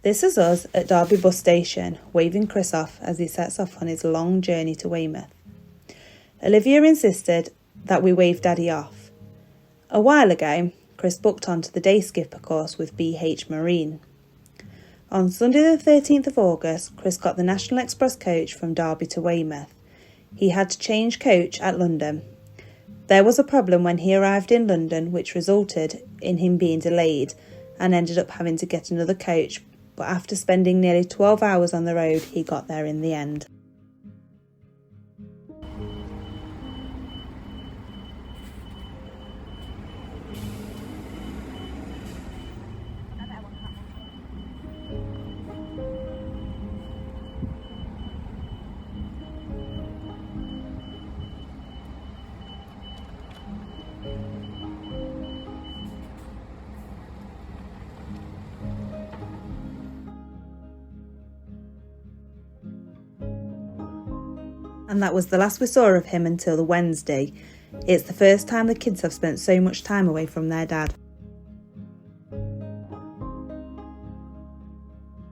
This is us at Derby bus station, waving Chris off as he sets off on his long journey to Weymouth. Olivia insisted that we wave Daddy off. A while ago, Chris booked onto the day skipper course with BH Marine. On Sunday the 13th of August, Chris got the National Express coach from Derby to Weymouth. He had to change coach at London. There was a problem when he arrived in London, which resulted in him being delayed and ended up having to get another coach, but after spending nearly 12 hours on the road, he got there in the end. And that was the last we saw of him until the Wednesday. It's the first time the kids have spent so much time away from their dad.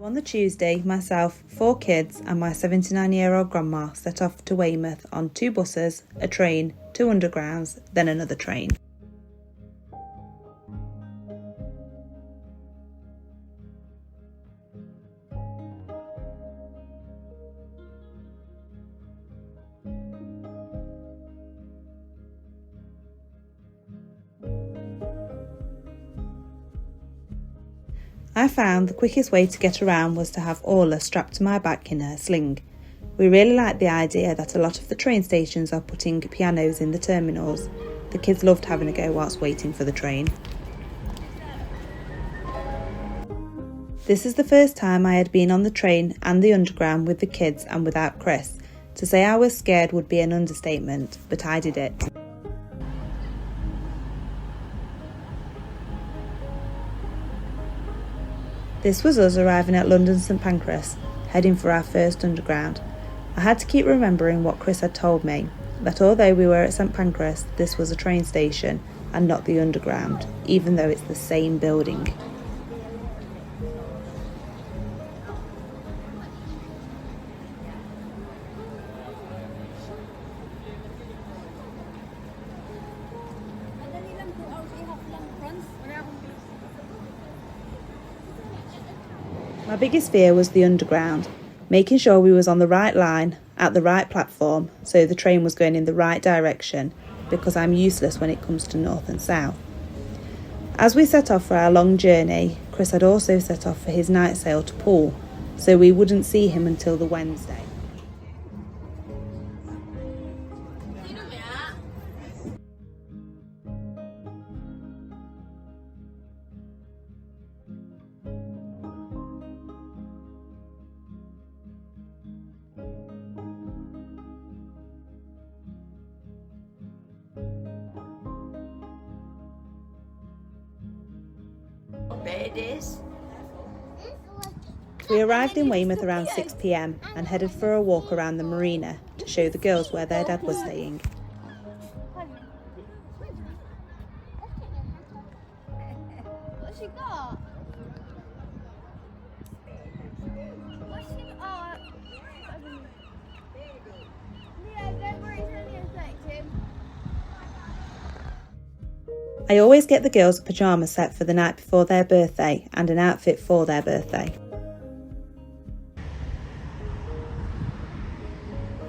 On the Tuesday, myself, 4 kids and my 79-year-old grandma set off to Weymouth on 2 buses, a train, 2 undergrounds, then another train. I found the quickest way to get around was to have Orla strapped to my back in her sling. We really liked the idea that a lot of the train stations are putting pianos in the terminals. The kids loved having a go whilst waiting for the train. This is the first time I had been on the train and the underground with the kids and without Chris. To say I was scared would be an understatement, but I did it. This was us arriving at London St Pancras, heading for our first underground. I had to keep remembering what Chris had told me, that although we were at St Pancras, this was a train station and not the underground, even though it's the same building. My biggest fear was the underground, making sure we was on the right line, at the right platform, so the train was going in the right direction, because I'm useless when it comes to north and south. As we set off for our long journey, Chris had also set off for his night sail to Poole, so we wouldn't see him until the Wednesday. We arrived in Weymouth around 6 p.m. and headed for a walk around the marina to show the girls where their dad was staying. What's she got? What's she got? Yeah, don't worry, it's only a sec, Tim. I always get the girls a pyjama set for the night before their birthday and an outfit for their birthday.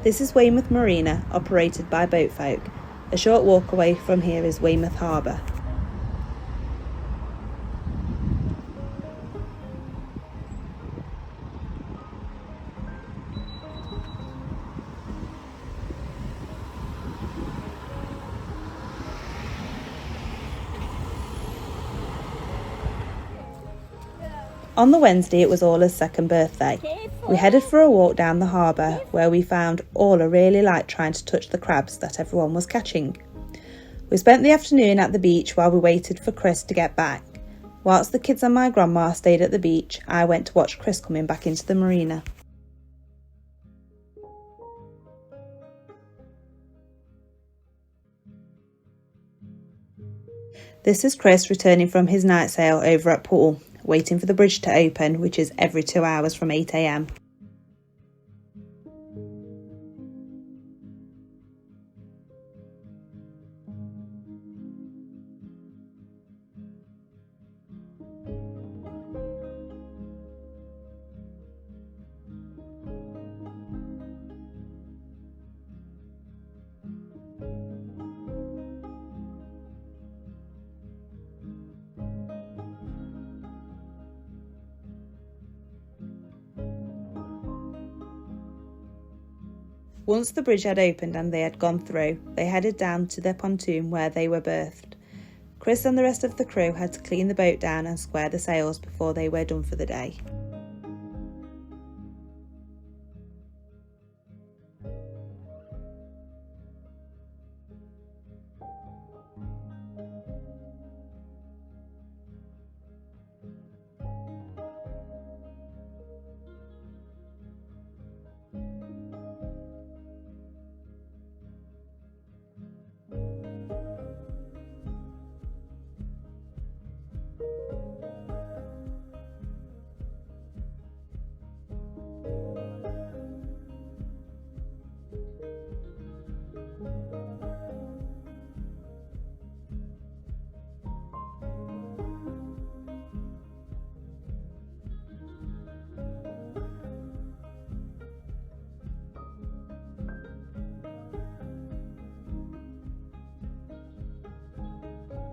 This is Weymouth Marina, operated by boatfolk. A short walk away from here is Weymouth Harbour. On the Wednesday, it was Orla's second birthday. We headed for a walk down the harbour where we found Orla really liked trying to touch the crabs that everyone was catching. We spent the afternoon at the beach while we waited for Chris to get back. Whilst the kids and my grandma stayed at the beach, I went to watch Chris coming back into the marina. This is Chris returning from his night sail over at Poole. waiting for the bridge to open, which is every 2 hours from 8 a.m. Once the bridge had opened and they had gone through, they headed down to their pontoon where they were berthed. Chris and the rest of the crew had to clean the boat down and square the sails before they were done for the day.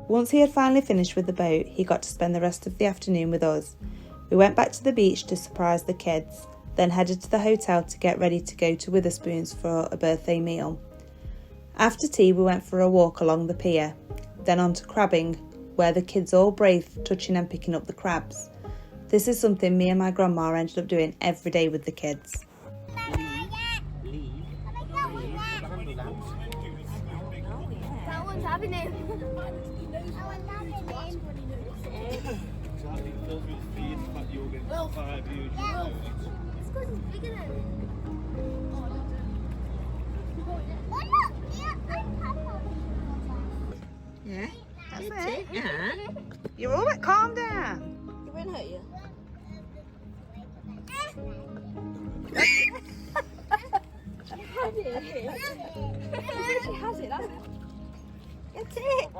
Once he had finally finished with the boat, he got to spend the rest of the afternoon with us. We went back to the beach to surprise the kids, then headed to the hotel to get ready to go to Witherspoon's for a birthday meal. After tea, we went for a walk along the pier, then on to crabbing, where the kids all braved touching and picking up the crabs. This is something me and my grandma ended up doing every day with the kids. That one's having him. It's because it's bigger than him. Yeah, that's it. Yeah. You're all right, calm down. It won't hurt you. She has it, hasn't it? That's it.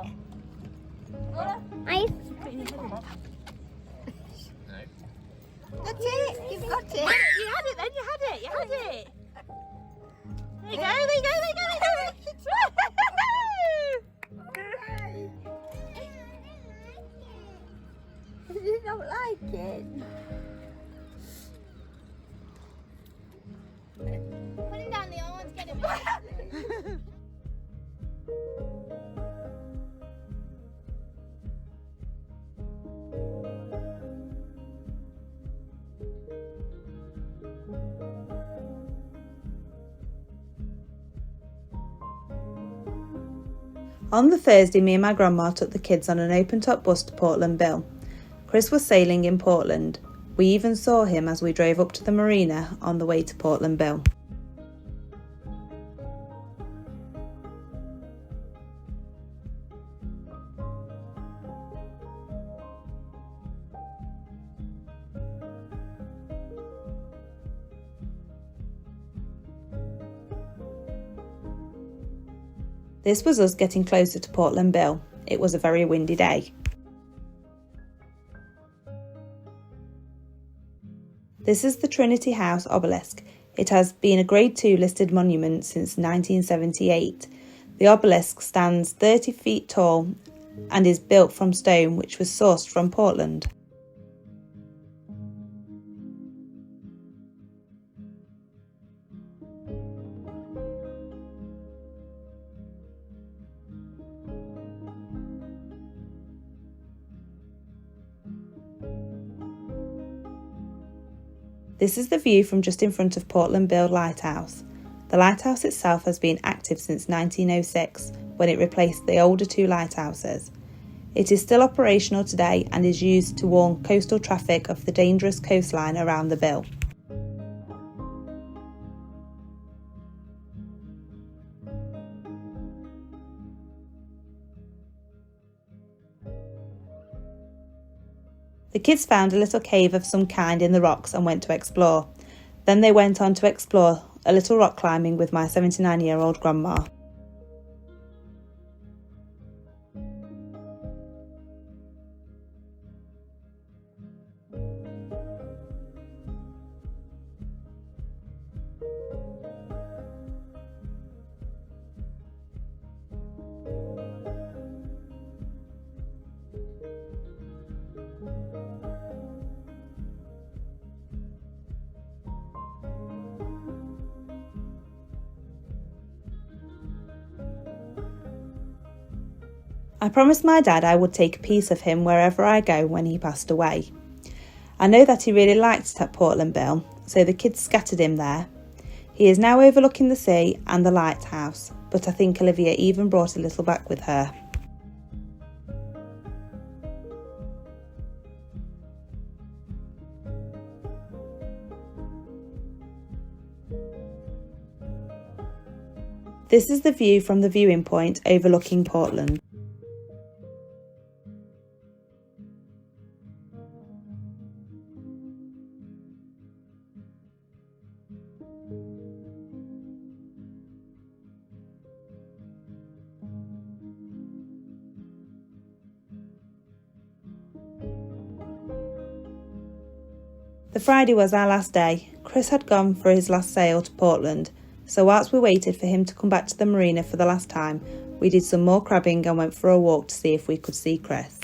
That's it. You've got it. You had it then, you had it, you had it. There you go, there you go, there you go, there you go. You don't like it. Put him down, Leon. I want to get him. On the Thursday, me and my grandma took the kids on an open-top bus to Portland Bill. Chris was sailing in Portland. We even saw him as we drove up to the marina on the way to Portland Bill. This was us getting closer to Portland Bill. It was a very windy day. This is the Trinity House obelisk. It has been a Grade 2 listed monument since 1978. The obelisk stands 30 feet tall and is built from stone which was sourced from Portland. This is the view from just in front of Portland Bill Lighthouse. The lighthouse itself has been active since 1906, when it replaced the older two lighthouses. It is still operational today and is used to warn coastal traffic of the dangerous coastline around the Bill. The kids found a little cave of some kind in the rocks and went to explore. Then they went on to explore a little rock climbing with my 79-year-old grandma. I promised my dad I would take a piece of him wherever I go when he passed away. I know that he really liked it at Portland Bill, so the kids scattered him there. He is now overlooking the sea and the lighthouse, but I think Olivia even brought a little back with her. This is the view from the viewing point overlooking Portland. The Friday was our last day. Chris had gone for his last sail to Portland, so whilst we waited for him to come back to the marina for the last time, we did some more crabbing and went for a walk to see if we could see Chris.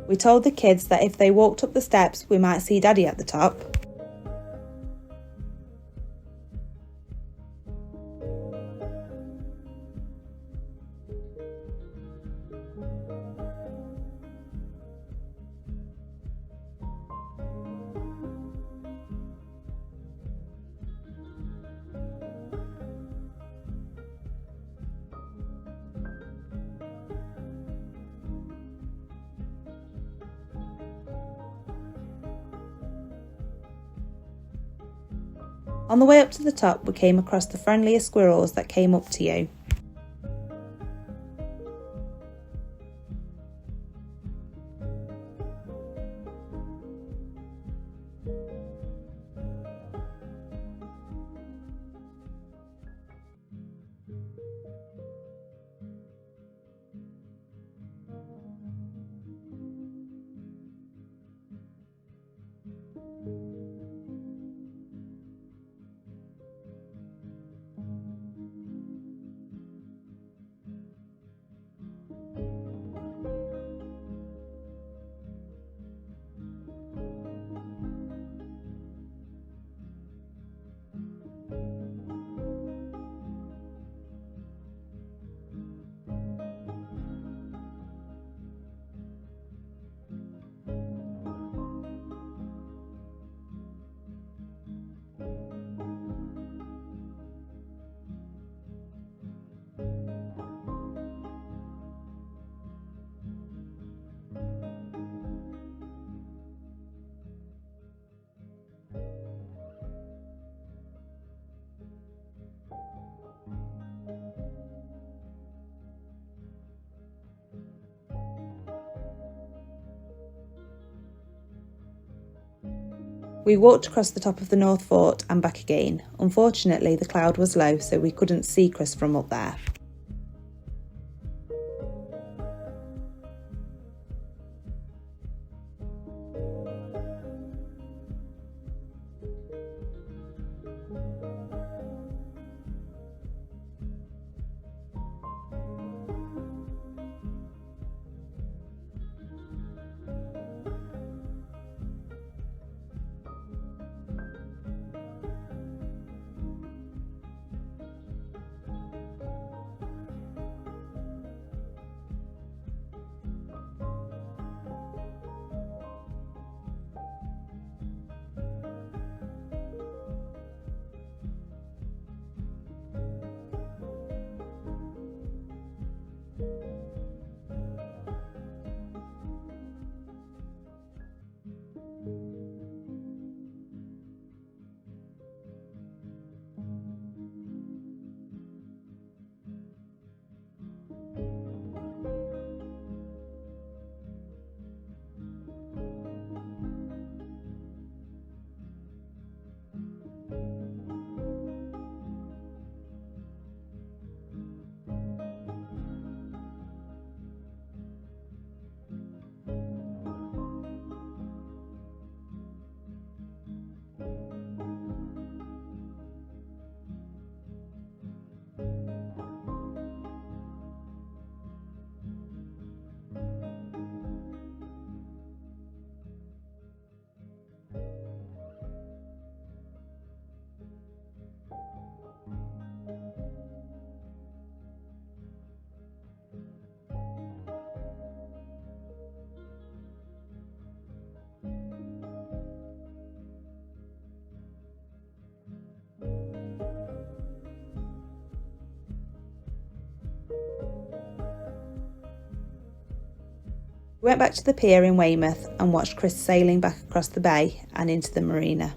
We told the kids that if they walked up the steps, we might see Daddy at the top. On the way up to the top, we came across the friendliest squirrels that came up to you. We walked across the top of the North Fort and back again. Unfortunately, the cloud was low, so we couldn't see Chris from up there. We went back to the pier in Weymouth and watched Chris sailing back across the bay and into the marina.